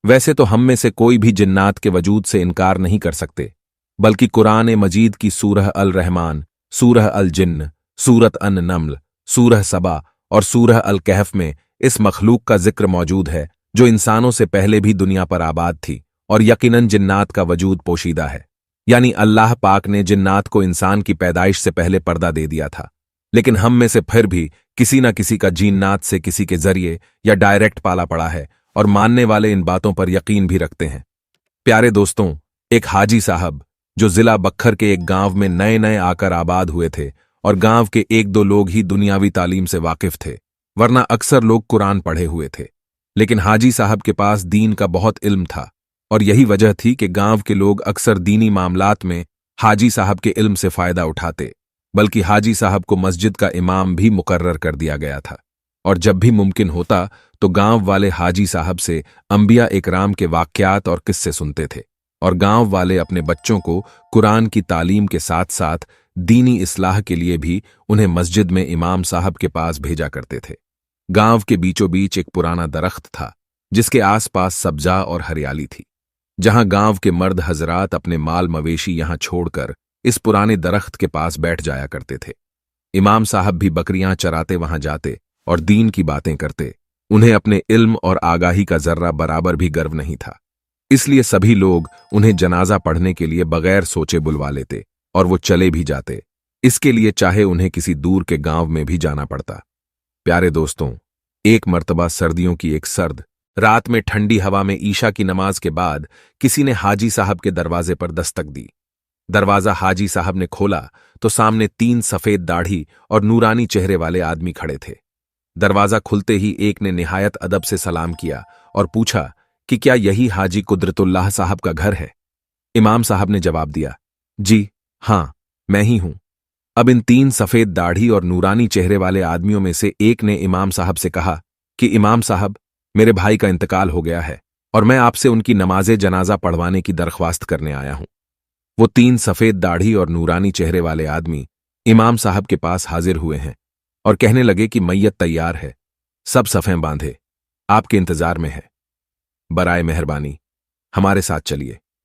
वैसे तो हम में से कोई भी जिन्नात के वजूद से इनकार नहीं कर सकते, बल्कि कुरान मजीद की सूरह अल रहमान, सूरह अल जिन्न, सूरत अन नम्ल, सूरह सबा और सूरह अल कहफ में इस मखलूक का जिक्र मौजूद है जो इंसानों से पहले भी दुनिया पर आबाद थी और यकीनन जिन्नात का वजूद पोशीदा है। यानी अल्लाह पाक ने जिन्नात को इंसान की पैदाइश से पहले पर्दा दे दिया था, लेकिन हम में से फिर भी किसी न किसी का जिन्नात से किसी के जरिए या डायरेक्ट पाला पड़ा है और मानने वाले इन बातों पर यकीन भी रखते हैं। प्यारे दोस्तों, एक हाजी साहब जो जिला बखर के एक गांव में नए नए आकर आबाद हुए थे और गांव के एक दो लोग ही दुनियावी तालीम से वाकिफ थे, वरना अक्सर लोग कुरान पढ़े हुए थे। लेकिन हाजी साहब के पास दीन का बहुत इल्म था और यही वजह थी कि गांव के लोग अक्सर दीनी मामलात में हाजी साहब के इल्म से फायदा उठाते, बल्कि हाजी साहब को मस्जिद का इमाम भी मुकर्रर कर दिया गया था। और जब भी मुमकिन होता तो गांव वाले हाजी साहब से अंबिया इकराम के वाक्यात और किस्से सुनते थे और गांव वाले अपने बच्चों को कुरान की तालीम के साथ साथ दीनी इस्लाह के लिए भी उन्हें मस्जिद में इमाम साहब के पास भेजा करते थे। गांव के बीचों बीच एक पुराना दरख्त था जिसके आसपास सब्जा और हरियाली थी, जहां गांव के मर्द हजरात अपने माल मवेशी यहां छोड़कर इस पुराने दरख्त के पास बैठ जाया करते थे। इमाम साहब भी बकरियां चराते वहां जाते और दीन की बातें करते। उन्हें अपने इल्म और आगाही का जर्रा बराबर भी गर्व नहीं था, इसलिए सभी लोग उन्हें जनाजा पढ़ने के लिए बगैर सोचे बुलवा लेते और वो चले भी जाते, इसके लिए चाहे उन्हें किसी दूर के गांव में भी जाना पड़ता। प्यारे दोस्तों, एक मर्तबा सर्दियों की एक सर्द रात में ठंडी हवा में ईशा की नमाज के बाद किसी ने हाजी साहब के दरवाजे पर दस्तक दी। दरवाजा हाजी साहब ने खोला तो सामने 3 सफेद दाढ़ी और नूरानी चेहरे वाले आदमी खड़े थे। दरवाजा खुलते ही एक ने निहायत अदब से सलाम किया और पूछा कि क्या यही हाजी कुदरतुल्लाह साहब का घर है। इमाम साहब ने जवाब दिया, जी हां, मैं ही हूं। अब इन 3 सफेद दाढ़ी और नूरानी चेहरे वाले आदमियों में से एक ने इमाम साहब से कहा कि इमाम साहब, मेरे भाई का इंतकाल हो गया है और मैं आपसे उनकी नमाजे जनाजा पढ़वाने की दरख्वास्त करने आया हूं। वो 3 सफेद दाढ़ी और नूरानी चेहरे वाले आदमी इमाम साहब के पास हाजिर हुए हैं और कहने लगे कि मैयत तैयार है, सब सफ़ें बांधे, आपके इंतजार में है। बराए मेहरबानी हमारे साथ चलिए।